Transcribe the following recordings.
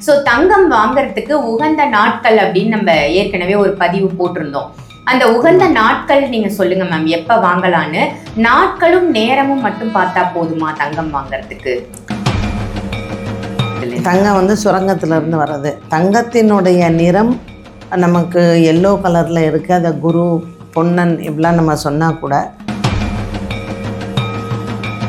So தங்கம் வாங்குறதுக்கு உகந்த நாட்கள் அப்படின்னு நம்ம ஏற்கனவே ஒரு பதிவு போட்டிருந்தோம். அந்த உகந்த நாட்கள் நீங்க சொல்லுங்க மேம், எப்ப வாங்கலான்னு. நாட்களும் நேரமும் மட்டும் பார்த்தா போதுமா தங்கம் வாங்குறதுக்கு? தங்கம் வந்து சுரங்கத்துல இருந்து வர்றது. தங்கத்தினுடைய நிறம் நமக்கு எல்லோ கலர்ல இருக்கு. அதை குரு பொன்னன் இப்படிலாம் நம்ம சொன்னா கூட,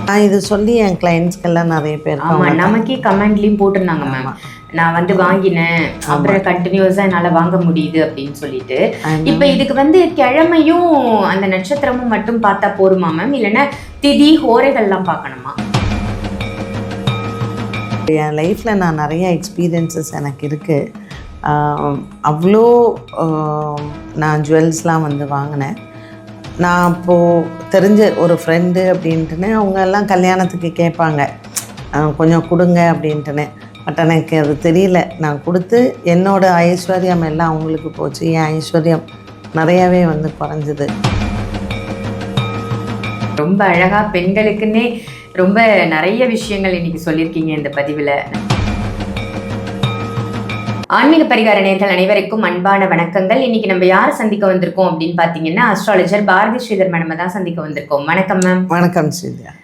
நான் இது சொல்லி என் கிளைண்ட்ஸ்க்கெல்லாம் நிறைய பேர் நமக்கே கமெண்ட்லயும் போட்டிருந்தாங்க மேம், நான் வந்து வாங்கினேன், அப்புறம் கண்டினியூஸா என்னால வாங்க முடியுது அப்படின்னு சொல்லிட்டு. இப்ப இதுக்கு வந்து கிழமையும் அந்த நட்சத்திரமும் மட்டும் பார்த்தா போருமா மேம், இல்லைன்னா திதி ஹோரைகள்லாம் பார்க்கணுமா? என் லைஃப்பில் நான் நிறைய எக்ஸ்பீரியன்ஸஸ் எனக்கு இருக்குது. அவ்வளோ நான் ஜுவல்ஸ்லாம் வந்து வாங்கினேன். நான் அப்போது தெரிஞ்ச ஒரு ஃப்ரெண்டு அப்படின்ட்டுன்னு அவங்க எல்லாம் கல்யாணத்துக்கு கேட்பாங்க, கொஞ்சம் கொடுங்க அப்படின்ட்டுன்னு. பட் எனக்கு அது தெரியல. நான் கொடுத்து என்னோடய ஐஸ்வர்யம் எல்லாம் அவங்களுக்கு போச்சு. என் ஐஸ்வர்யம் நிறையாவே வந்து குறைஞ்சிது. ரொம்ப அழகாக பெண்களுக்குன்னே ரொம்ப நிறைய விஷயங்கள் இன்னைக்கு சொல்லியிருக்கீங்க இந்த பதிவில். ஆன்மீக பரிகார நேயர்கள் அனைவருக்கும் அன்பான வணக்கங்கள். இன்னைக்கு நம்ம யாரை சந்திக்க வந்திருக்கோம் அப்படின்னு பார்த்தீங்கன்னா, அஸ்ட்ராலஜர் பாரதி ஸ்ரீதர் மேடம் தான் சந்திக்க வந்திருக்கோம். வணக்கம் மேம். வணக்கம் ஸ்ரீதர்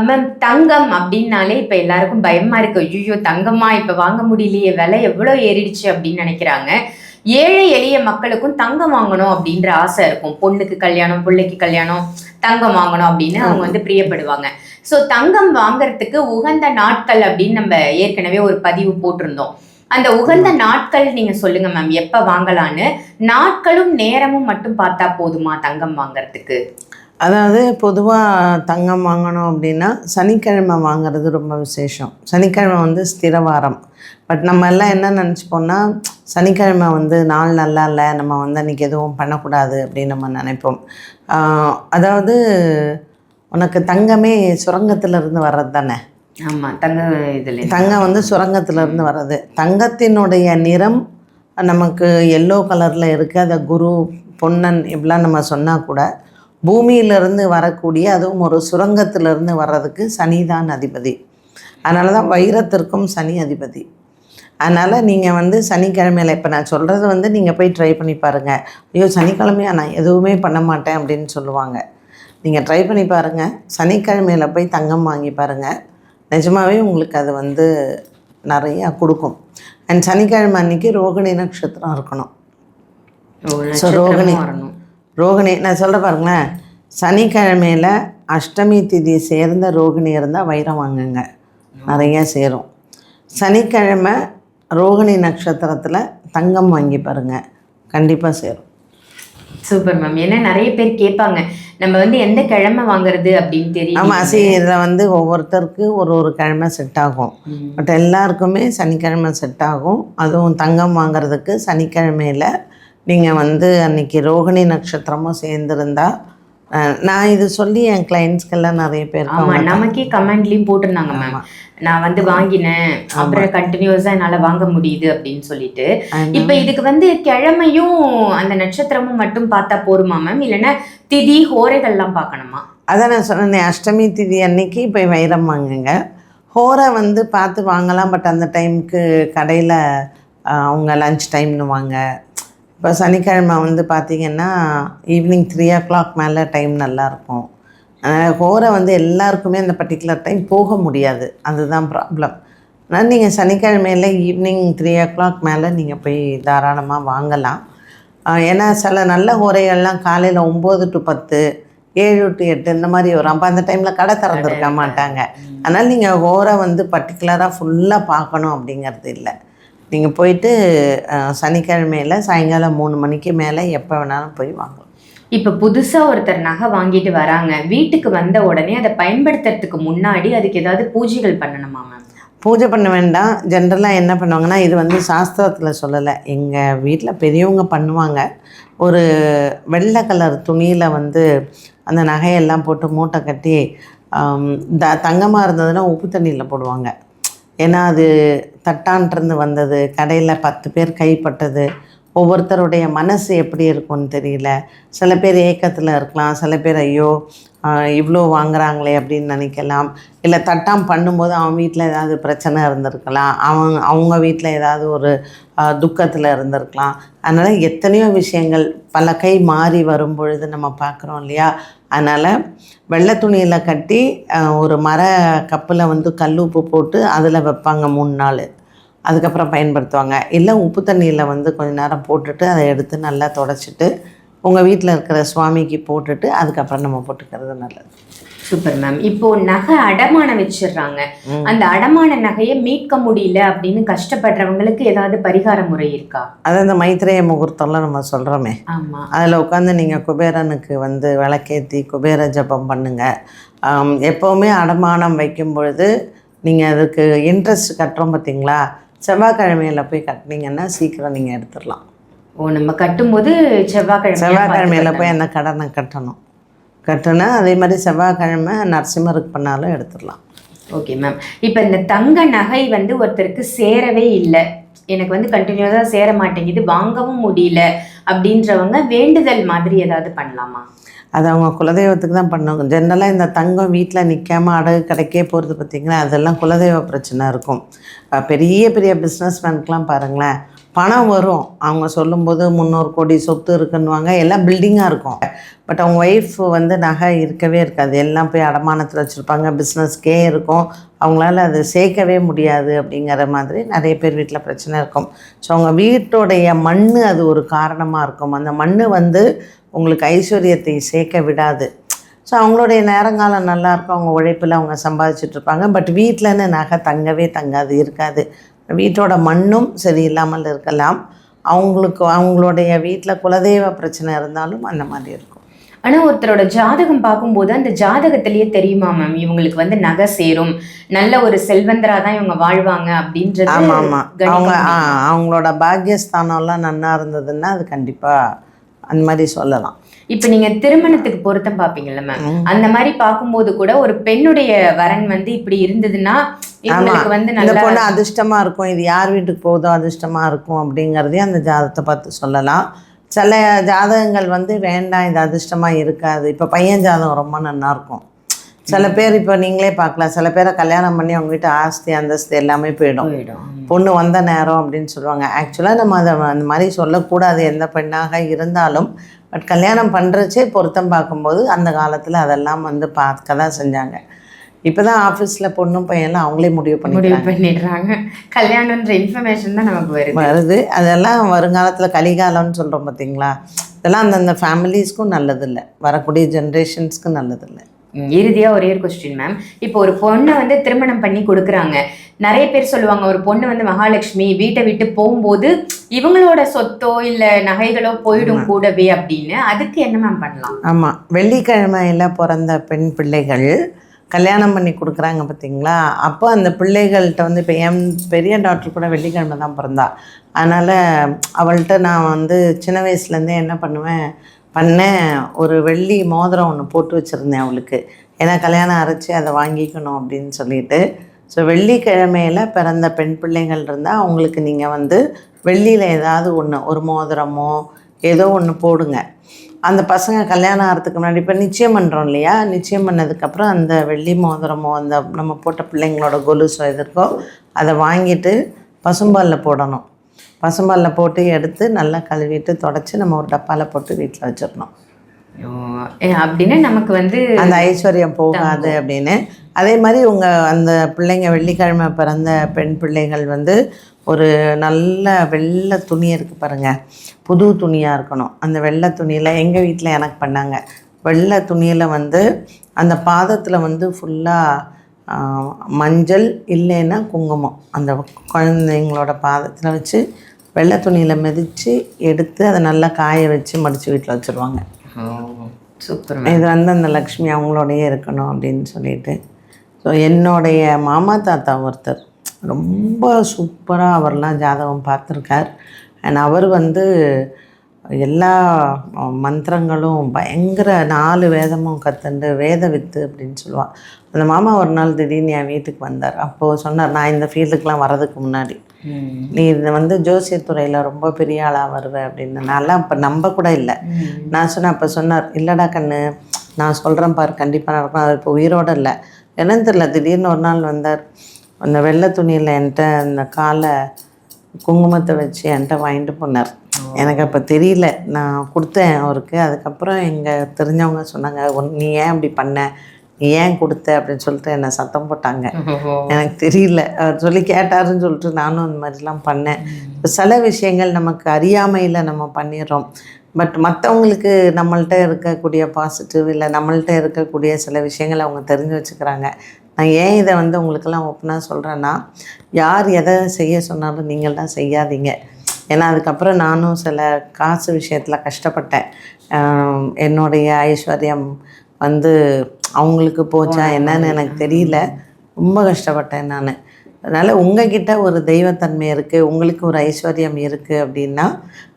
மேம். தங்கம் அப்படின்னாலே இப்போ எல்லாருக்கும் பயமா இருக்கு. ஐயோ தங்கமா இப்போ வாங்க முடியலையே, விலை எவ்வளோ ஏறிடுச்சு அப்படின்னு நினைக்கிறாங்க. ஏழை எளிய மக்களுக்கும் தங்கம் வாங்கணும் அப்படின்ற ஆசை இருக்கும். பொண்ணுக்கு கல்யாணம், பிள்ளைக்கு கல்யாணம், தங்கம் வாங்கணும் அப்படின்னு அவங்க வந்து பிரியப்படுவாங்க. ஸோ தங்கம் வாங்கறதுக்கு உகந்த நாட்கள் அப்படின்னு நம்ம ஏற்கனவே ஒரு பதிவு போட்டிருந்தோம். அந்த உகந்த நாட்கள் நீங்க சொல்லுங்க மேம், எப்ப வாங்கலான்னு. நாட்களும் நேரமும் மட்டும் பார்த்தா போதுமா தங்கம் வாங்கறதுக்கு? அதாவது பொதுவாக தங்கம் வாங்கணும் அப்படின்னா சனிக்கிழமை வாங்கிறது ரொம்ப விசேஷம். சனிக்கிழமை வந்து ஸ்திரவாரம். பட் நம்ம எல்லாம் என்ன நினச்சிப்போம்னா, சனிக்கிழமை வந்து நாள் நல்லா இல்லை, நம்ம வந்து அன்றைக்கி எதுவும் பண்ணக்கூடாது அப்படின்னு நம்ம நினைப்போம். அதாவது உனக்கு தங்கமே சுரங்கத்திலேருந்து வர்றது தானே? ஆமாம், தங்கம் வந்து சுரங்கத்திலேருந்து வர்றது. தங்கத்தினுடைய நிறம் நமக்கு எல்லோ கலரில் இருக்குது. அதை குரு பொன்னன் இப்படிலாம் நம்ம சொன்னால் கூட, பூமியிலிருந்து வரக்கூடிய, அதுவும் ஒரு சுரங்கத்திலிருந்து வர்றதுக்கு சனி தான் அதிபதி. அதனால தான் வைரத்திற்கும் சனி அதிபதி. அதனால் நீங்கள் வந்து சனிக்கிழமையில், இப்போ நான் சொல்கிறது வந்து நீங்கள் போய் ட்ரை பண்ணி பாருங்கள். ஐயோ சனிக்கிழமையாக நான் எதுவுமே பண்ண மாட்டேன் அப்படின்னு சொல்லுவாங்க. நீங்கள் ட்ரை பண்ணி பாருங்கள். சனிக்கிழமையில் போய் தங்கம் வாங்கி பாருங்கள். நிஜமாகவே உங்களுக்கு அது வந்து நிறையா கொடுக்கும். அண்ட் சனிக்கிழமை அன்றைக்கி ரோகிணி நட்சத்திரம் இருக்கணும். ஸோ ரோகிணி நான் சொல்கிற பாருங்களேன், சனிக்கிழமையில் அஷ்டமி திதி சேர்ந்த ரோகிணி இருந்தால் வைரம் வாங்குங்க, நிறையா சேரும். சனிக்கிழமை ரோகிணி நட்சத்திரத்தில் தங்கம் வாங்கி பாருங்கள், கண்டிப்பாக சேரும். Super ma'am. ஏன்னா நிறைய பேர் கேட்பாங்க, நம்ம வந்து எந்த கிழமை வாங்குறது அப்படின்னு தெரியும். ஆமாம், இதில் வந்து ஒவ்வொருத்தருக்கு ஒரு கிழமை செட் ஆகும். பட் எல்லாருக்குமே சனிக்கிழமை செட் ஆகும். அதுவும் தங்கம் வாங்குறதுக்கு சனிக்கிழமையில் நீங்கள் வந்து அன்றைக்கி ரோகிணி நட்சத்திரமும் சேர்ந்துருந்தா, நான் இது சொல்லி என் கிளைண்ட்ஸ்க்கெல்லாம் நிறைய பேர் நமக்கே கமெண்ட்லேயும் போட்டிருந்தாங்க மேம், நான் வந்து வாங்கினேன், அப்புறம் கண்டினியூஸா என்னால வாங்க முடியுது அப்படின்னு சொல்லிட்டு. இப்ப இதுக்கு வந்து கிழமையும் அந்த நட்சத்திரமும் மட்டும் பார்த்தா போருமா மேம், இல்லைன்னா திதி ஹோரைகள்லாம் பார்க்கணுமா? அதான் நான் சொன்னேன், அஷ்டமி திதி அன்னைக்கு போய் வைரம் வாங்குங்க. ஹோரை வந்து பார்த்து வாங்கலாம். பட் அந்த டைமுக்கு கடையில் அவங்க லஞ்ச் டைம்னு வாங்க. இப்போ சனிக்கிழமை வந்து பார்த்திங்கன்னா ஈவினிங் 3 o'clock மேலே டைம் நல்லாயிருக்கும். ஹோரை வந்து எல்லாருக்குமே அந்த பர்டிகுலர் டைம் போக முடியாது, அதுதான் ப்ராப்ளம். ஆனால் நீங்கள் சனிக்கிழமையில் ஈவினிங் 3 o'clock மேலே நீங்கள் போய் தாராளமாக வாங்கலாம். ஏன்னா சில நல்ல ஹோரைகள்லாம் காலையில் 9 to 10, 7 to 8 இந்த மாதிரி வரும். அப்போ அந்த டைமில் கடை திறந்துருக்க மாட்டாங்க. அதனால் நீங்கள் ஹோரை வந்து பர்டிகுலராக ஃபுல்லாக பார்க்கணும் அப்படிங்கிறது இல்லை. நீங்கள் போயிட்டு சனிக்கிழமையில் சாயங்காலம் 3 மணிக்கு மேலே எப்போ வேணாலும் போய் வாங்கலாம். இப்போ புதுசாக ஒருத்தர் நகை வாங்கிட்டு வராங்க, வீட்டுக்கு வந்த உடனே அதை பயன்படுத்துறதுக்கு முன்னாடி அதுக்கு ஏதாவது பூஜைகள் பண்ணணுமா மேம்? பூஜை பண்ண வேண்டாம். ஜென்ரலாக என்ன பண்ணுவாங்கன்னா, இது வந்து சாஸ்திரத்தில் சொல்லலை, எங்கள் வீட்டில் பெரியவங்க பண்ணுவாங்க. ஒரு வெள்ளை கலர் துணியில் வந்து அந்த நகையெல்லாம் போட்டு மூட்டை கட்டி, தங்கமாக இருந்ததுன்னா உப்பு தண்ணியில் போடுவாங்க. ஏன்னா அது தட்டான்ட்டு வந்தது, கடையில் 10 பேர் கைப்பட்டது, ஒவ்வொருத்தருடைய மனசு எப்படி இருக்கும்னு தெரியல. சில பேர் ஏக்கத்தில் இருக்கலாம், சில பேர் ஐயோ இவ்வளோ வாங்குறாங்களே அப்படின்னு நினைக்கலாம். இல்லை தட்டாம் பண்ணும்போது அவன் வீட்டில் ஏதாவது பிரச்சனை இருந்திருக்கலாம், அவங்க வீட்டில் ஏதாவது ஒரு துக்கத்தில் இருந்திருக்கலாம். அதனால் எத்தனையோ விஷயங்கள் பல கை மாறி வரும் பொழுது நம்ம பார்க்குறோம் இல்லையா. அதனால் வெள்ளை துணியில் கட்டி ஒரு மர கப்பில் வந்து கல் உப்பு போட்டு அதில் வைப்பாங்க 3 நாள். அதுக்கப்புறம் பயன்படுத்துவாங்க. இல்லை உப்பு தண்ணியில் வந்து கொஞ்சம் நேரம் போட்டுட்டு அதை எடுத்து நல்லா துடைச்சிட்டு உங்கள் வீட்டில் இருக்கிற சுவாமிக்கு போட்டுட்டு அதுக்கப்புறம் நம்ம போட்டுக்கிறது நல்லது. Super ma'am. இப்போ நகை அடமானம் வச்சிடுறாங்க, அந்த அடமான நகையை மீட்க முடியல அப்படின்னு கஷ்டப்படுறவங்களுக்கு ஏதாவது பரிகார முறை இருக்கா? அது அந்த மைத்திரேய முகூர்த்தம்லாம் நம்ம சொல்கிறோமே, ஆமாம், அதில் உட்காந்து நீங்கள் குபேரனுக்கு வந்து விளக்கேற்றி குபேர ஜபம் பண்ணுங்கள். எப்போவுமே அடமானம் வைக்கும் பொழுது நீங்கள் அதுக்கு இன்ட்ரெஸ்ட் கட்டுறோம் பார்த்தீங்களா, செவ்வாய்க்கிழமையில் போய் கட்டினீங்கன்னா சீக்கிரம் நீங்கள் எடுத்துடலாம். ஓ, நம்ம கட்டும்போது செவ்வாய்க்கிழமையில் போய் என்ன கடனை கட்டுனா அதே மாதிரி செவ்வாய்க்கிழமை நரசிம்மருக்கு பண்ணாலும் எடுத்துடலாம். Okay ma'am. இப்போ இந்த தங்க நகை வந்து ஒருத்தருக்கு சேரவே இல்லை, எனக்கு வந்து கண்டினியூஸாக சேர மாட்டேங்குது, வாங்கவும் முடியல அப்படின்றவங்க வேண்டுதல் மாதிரி ஏதாவது பண்ணலாமா? அது அவங்க குலதெய்வத்துக்கு தான் பண்ணுவாங்க. ஜென்ரலாக இந்த தங்கம் வீட்டில் நிற்காமல் அடகு கடைக்கே போகிறது பார்த்திங்கன்னா அதெல்லாம் குலதெய்வ பிரச்சனை இருக்கும். பெரிய பெரிய பிஸ்னஸ்மேனுக்கெலாம் பாருங்களேன், பணம் வரும், அவங்க சொல்லும்போது 300 கோடி சொத்து இருக்குன்னுவாங்க, எல்லாம் பில்டிங்காக இருக்கும். பட் அவங்க ஒய்ஃப் வந்து நகை இருக்கவே இருக்காது, எல்லாம் போய் அடமானத்தில் வச்சுருப்பாங்க, பிஸ்னஸ்க்கே இருக்கும், அவங்களால அது சேர்க்கவே முடியாது அப்படிங்கிற மாதிரி நிறைய பேர் வீட்டில் பிரச்சனை இருக்கும். ஸோ அவங்க வீட்டோடைய மண் அது ஒரு காரணமாக இருக்கும். அந்த மண் வந்து உங்களுக்கு ஐஸ்வர்யத்தை சேர்க்க விடாது. ஸோ அவங்களுடைய நேரங்காலம் நல்லாயிருக்கும், அவங்க உழைப்பில் அவங்க சம்பாதிச்சிட்ருப்பாங்க. பட் வீட்டில்னு நகை தங்கவே தங்காது, இருக்காது. வீட்டோட மண்ணும் சரியில்லாமல் இருக்கலாம். அவங்களுடைய வீட்டில் குலதெய்வ பிரச்சனை இருந்தாலும் அந்த மாதிரி இருக்கும். ஆனால் ஒருத்தரோட ஜாதகம் பார்க்கும்போது அந்த ஜாதகத்திலேயே தெரியுமா மேம், இவங்களுக்கு வந்து நகை சேரும், நல்ல ஒரு செல்வந்தராக தான் இவங்க வாழ்வாங்க அப்படின்றது? ஆமாம் ஆமாம், அவங்களோட பாக்கியஸ்தானம்லாம் நல்லா இருந்ததுன்னா அது கண்டிப்பாக அந்த மாதிரி சொல்லலாம். இப்போ நீங்கள் திருமணத்துக்கு பொருத்தம் பார்ப்பீங்கல்ல மேம், அந்த மாதிரி பார்க்கும்போது கூட ஒரு பெண்ணுடைய வரன் வந்து இப்படி இருந்ததுன்னா இவங்களுக்கு வந்து இந்த பொண்ணு அதிர்ஷ்டமாக இருக்கும், இது யார் வீட்டுக்கு போகுதோ அதிர்ஷ்டமாக இருக்கும் அப்படிங்கிறதையும் அந்த ஜாதகத்தை பார்த்து சொல்லலாம். சில ஜாதகங்கள் வந்து வேண்டாம் இது அதிர்ஷ்டமாக இருக்காது. இப்போ பையன் ஜாதகம் ரொம்ப நல்லாயிருக்கும். சில பேர் இப்போ நீங்களே பார்க்கலாம், சில பேரை கல்யாணம் பண்ணி அவங்க வீட்டு ஆஸ்தி அந்தஸ்து எல்லாமே போயிடும், பொண்ணு வந்த நேரம் அப்படின்னு சொல்லுவாங்க. ஆக்சுவலாக நம்ம அதை அந்த மாதிரி சொல்லக்கூடாது எந்த பெண்ணாக இருந்தாலும். பட் கல்யாணம் பண்ணுறச்சே பொருத்தம் பார்க்கும்போது அந்த காலத்தில் அதெல்லாம் வந்து பார்க்க தான் செஞ்சாங்க. இப்போ தான் ஆஃபீஸில் பொண்ணும் பையன்லாம் அவங்களே முடிவு பண்ணிடுறாங்க. கல்யாணன்ற இன்ஃபர்மேஷன் தான் நமக்கு வருது. அதெல்லாம் வருங்காலத்தில் கலிகாலம்னு சொல்கிறோம் பார்த்தீங்களா, இதெல்லாம் அந்தந்த ஃபேமிலிஸ்க்கும் நல்லதில்லை, வரக்கூடிய ஜென்ரேஷன்ஸ்க்கும் நல்லதில்லை. இறுதியாக ஒரே ஒரு கொஸ்டின் மேம். இப்போ ஒரு பொண்ணை வந்து திருமணம் பண்ணி கொடுக்குறாங்க, நிறைய பேர் சொல்லுவாங்க ஒரு பொண்ணு வந்து மகாலட்சுமி, வீட்டை விட்டு போகும்போது இவங்களோட சொத்தோ இல்லை நகைகளோ போயிடும் கூடவே அப்படின்னு, அதுக்கு என்ன மேம் பண்ணலாம்? ஆமாம், வெள்ளிக்கிழமையில் பிறந்த பெண் பிள்ளைகள் கல்யாணம் பண்ணி கொடுக்குறாங்க பார்த்தீங்களா, அப்போ அந்த பிள்ளைகள்கிட்ட வந்து இப்போ என் பெரிய டாக்டர் கூட வெள்ளிக்கிழமை தான் பிறந்தா. அதனால் அவள்கிட்ட நான் வந்து சின்ன வயசுலேருந்தே என்ன பண்ணேன், ஒரு வெள்ளி மோதிரம் ஒன்று போட்டு வச்சுருந்தேன் அவளுக்கு. ஏன்னா கல்யாணம் அரைச்சி அதை வாங்கிக்கணும் அப்படின்னு சொல்லிட்டு. ஸோ வெள்ளிக்கிழமையில் பிறந்த பெண் பிள்ளைகள் இருந்தால் அவங்களுக்கு நீங்கள் வந்து வெள்ளியில் ஏதாவது ஒன்று, ஒரு மோதிரமோ ஏதோ ஒன்று போடுங்க. அந்த பசங்க கல்யாணம் ஆகிறதுக்கு முன்னாடி இப்போ நிச்சயம் பண்ணுறோம் இல்லையா, நிச்சயம் பண்ணதுக்கப்புறம் அந்த வெள்ளி மோதிரமோ அந்த நம்ம போட்ட பிள்ளைங்களோட கொலுசோ எதற்கோ அதை வாங்கிட்டு பசும்பாலில் போடணும். பசும்பாலில் போட்டு எடுத்து நல்லா கழுவிட்டு தொடச்சி நம்ம ஒரு டப்பாவில் போட்டு வீட்டில் வச்சிடணும். அப்படின்னு நமக்கு வந்து அந்த ஐஸ்வர்யம் போகாது அப்படின்னு. அதே மாதிரி உங்கள் அந்த பிள்ளைங்க வெள்ளிக்கிழமை பிறந்த பெண் பிள்ளைகள் வந்து ஒரு நல்ல வெள்ளை துணி இருக்குது பாருங்கள், புது துணியாக இருக்கணும். அந்த வெள்ளை துணியில் எங்கள் வீட்டில் எனக்கு பண்ணாங்க, வெள்ளை துணியில் வந்து அந்த பாதத்தில் வந்து ஃபுல்லாக மஞ்சள் இல்லைன்னா குங்குமம் அந்த குழந்தைங்களோட பாதத்தில் வச்சு வெள்ளை துணியில் மிதித்து எடுத்து அதை நல்லா காய வச்சு மடித்து வீட்டில் வச்சுருவாங்க. சூப்பர். இது வந்து அந்த லக்ஷ்மி அவங்களோடையே இருக்கணும் அப்படின்னு சொல்லிட்டு. ஸோ என்னுடைய மாமா தாத்தா ஒருத்தர் ரொம்ப சூப்பராக அவர்லாம் ஜாதகம் பார்த்துருக்கார். அண்ட் அவர் வந்து எல்லா மந்திரங்களும் பயங்கர 4 வேதமும் கற்றுண்டு வேத வித்து அப்படின்னு சொல்லுவாள். அந்த மாமா ஒரு நாள் திடீர்னு என் வீட்டுக்கு வந்தார். அப்போது சொன்னார், நான் இந்த ஃபீல்டுக்கெலாம் வர்றதுக்கு முன்னாடி நீ இது ஜோசியத்துறையில் ரொம்ப பெரிய ஆளாக வருவ அப்படின்னு. நான்லாம் இப்போ நம்ப கூட இல்லை. நான் சொன்னேன், அப்போ சொன்னார், இல்லைடா கண்ணு நான் சொல்கிறேன் பாரு கண்டிப்பாக நடக்கும். அவர் இப்போ உயிரோடு இல்லை. என்னன்னு தெரியல, திடீர்னு ஒரு நாள் வந்தார். அந்த வெள்ளை துணியில் என்கிட்ட அந்த காலை குங்குமத்தை வச்சு என்கிட்ட வாங்கிட்டு போனார். எனக்கு அப்போ தெரியல, நான் கொடுத்தேன் அவருக்கு. அதுக்கப்புறம் எங்கள் தெரிஞ்சவங்க சொன்னாங்க, நீ ஏன் அப்படி பண்ண, நீ ஏன் கொடுத்த அப்படின்னு சொல்லிட்டு என்னை சத்தம் போட்டாங்க. எனக்கு தெரியல, அவர் சொல்லி கேட்டாருன்னு சொல்லிட்டு நானும் அந்த மாதிரிலாம் பண்ணேன். சில விஷயங்கள் நமக்கு அறியாமையில் நம்ம பண்ணிடுறோம். பட் மற்றவங்களுக்கு நம்மள்ட்ட இருக்கக்கூடிய பாசிட்டிவ் இல்லை நம்மள்ட்ட இருக்கக்கூடிய சில விஷயங்களை அவங்க தெரிஞ்சு வச்சுக்கிறாங்க. நான் ஏன் இதை உங்களுக்கெல்லாம் ஓப்பனாக சொல்கிறேன்னா, யார் எதை செய்ய சொன்னாலும் நீங்கள் தான் செய்யாதீங்க. ஏன்னா அதுக்கப்புறம் நானும் சில காசு விஷயத்தில் கஷ்டப்பட்டேன். என்னுடைய ஐஸ்வர்யம் அவங்களுக்கு போச்சா என்னன்னு எனக்கு தெரியல. ரொம்ப கஷ்டப்பட்டேன் நான். அதனால் உங்ககிட்ட ஒரு தெய்வத்தன்மை இருக்குது, உங்களுக்கு ஒரு ஐஸ்வர்யம் இருக்குது அப்படின்னா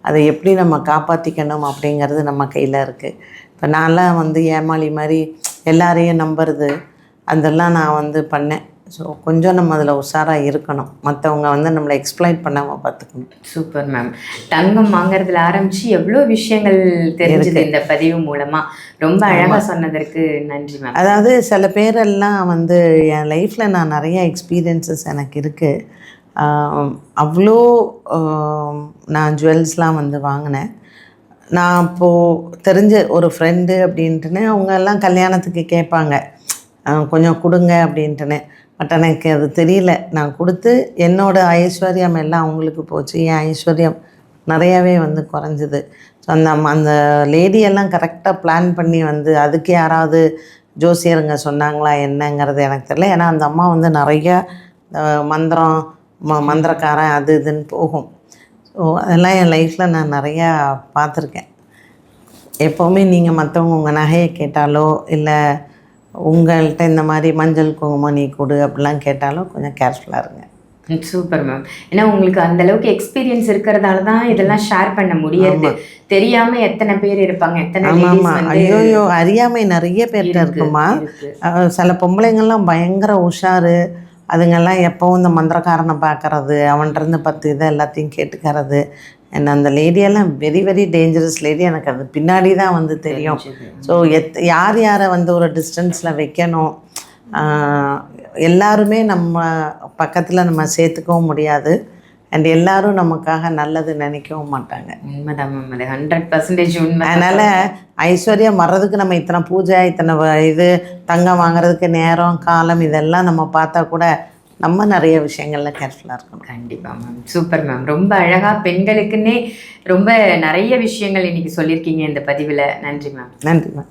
அதை எப்படி நம்ம காப்பாற்றிக்கணும் அப்படிங்கிறது நம்ம கையில் இருக்குது. இப்போ நான்லாம் ஏமாளி மாதிரி எல்லாரையும் நம்புறது அதெல்லாம் நான் பண்ணேன். ஸோ கொஞ்சம் நம்ம அதில் உஷாராக இருக்கணும். மற்றவங்க நம்மளை எக்ஸ்ப்ளைன் பண்ணாமல் பார்த்துக்கணும். Super ma'am. தங்கம் வாங்குறதுல ஆரம்பித்து எவ்வளோ விஷயங்கள் தெரிஞ்சுது இந்த பதிவு மூலமாக. ரொம்ப அழகாக சொன்னதற்கு நன்றி மேம். அதாவது சில பேரெல்லாம் என் லைஃப்பில் நான் நிறைய எக்ஸ்பீரியன்ஸஸ் எனக்கு இருக்குது. அவ்வளோ நான் ஜுவல்ஸ்லாம் வாங்கினேன். நான் அப்போது தெரிஞ்ச ஒரு ஃப்ரெண்டு அப்படின்ட்டுன்னு அவங்க எல்லாம் கல்யாணத்துக்கு கேட்பாங்க, கொஞ்சம் கொடுங்க அப்படின்ட்டுன்னு. பட் எனக்கு அது தெரியல. நான் கொடுத்து என்னோடய ஐஸ்வர்யம் எல்லாம் அவங்களுக்கு போச்சு. என் ஐஸ்வர்யம் நிறையாவே குறைஞ்சிது. ஸோ அந்த லேடியெல்லாம் கரெக்டாக பிளான் பண்ணி அதுக்கு யாராவது ஜோசியருங்க சொன்னாங்களா என்னங்கிறது எனக்கு தெரியல. ஏன்னா அந்த அம்மா நிறையா மந்திரம் மந்திரக்காரன் அது இதுன்னு போகும். ஸோ அதெல்லாம் என் லைஃப்பில் நான் நிறையா பார்த்துருக்கேன். எப்போவுமே நீங்கள் மற்றவங்க உங்கள் நகையை கேட்டாலோ இல்லை உங்கள்கிட்ட இந்த மாதிரி மஞ்சள் குங்குமம் நீ கொடு அப்படிலாம் கேட்டாலும் கொஞ்சம் கேர்ஃபுல்லாக இருங்க. Super ma'am. ஏன்னா உங்களுக்கு அந்த அளவுக்கு எக்ஸ்பீரியன்ஸ் இருக்கிறதால தான் இதெல்லாம் ஷேர் பண்ண முடியாது. தெரியாம எத்தனை பேர் இருப்பாங்க, எத்தனை ஐயோ அறியாமை நிறைய பேர்கிட்ட இருக்குமா. சில பொம்பளைங்கள்லாம் பயங்கர உஷாரு. அதுங்கெல்லாம் எப்போவும் இந்த மந்திரக்காரனை பார்க்கறது, அவன்கிட்ட 10 இதை எல்லாத்தையும் கேட்டுக்கிறது. அண்ட் அந்த லேடியெல்லாம் வெரி வெரி டேஞ்சரஸ் லேடி. எனக்கு அது பின்னாடி தான் தெரியும். ஸோ யார் யாரை ஒரு டிஸ்டன்ஸில் வைக்கணும், எல்லாருமே நம்ம பக்கத்தில் நம்ம சேர்த்துக்கவும் முடியாது. அண்ட் எல்லாரும் நமக்காக நல்லது நினைக்கவும் மாட்டாங்க. உண்மைதான் மேம், அது 100% உண்மை. அதனால் ஐஸ்வர்யம் வர்றதுக்கு நம்ம இத்தனை பூஜை, இத்தனை இது தங்கம் வாங்குறதுக்கு நேரம் காலம் இதெல்லாம் நம்ம பார்த்தா கூட நம்ம நிறைய விஷயங்களில் கேர்ஃபுல்லாக இருக்கணும். கண்டிப்பாக மேம். Super ma'am. ரொம்ப அழகாக பெண்களுக்குன்னே ரொம்ப நிறைய விஷயங்கள் இன்றைக்கி சொல்லியிருக்கீங்க இந்த பதிவில். நன்றி மேம். நன்றி மேம்.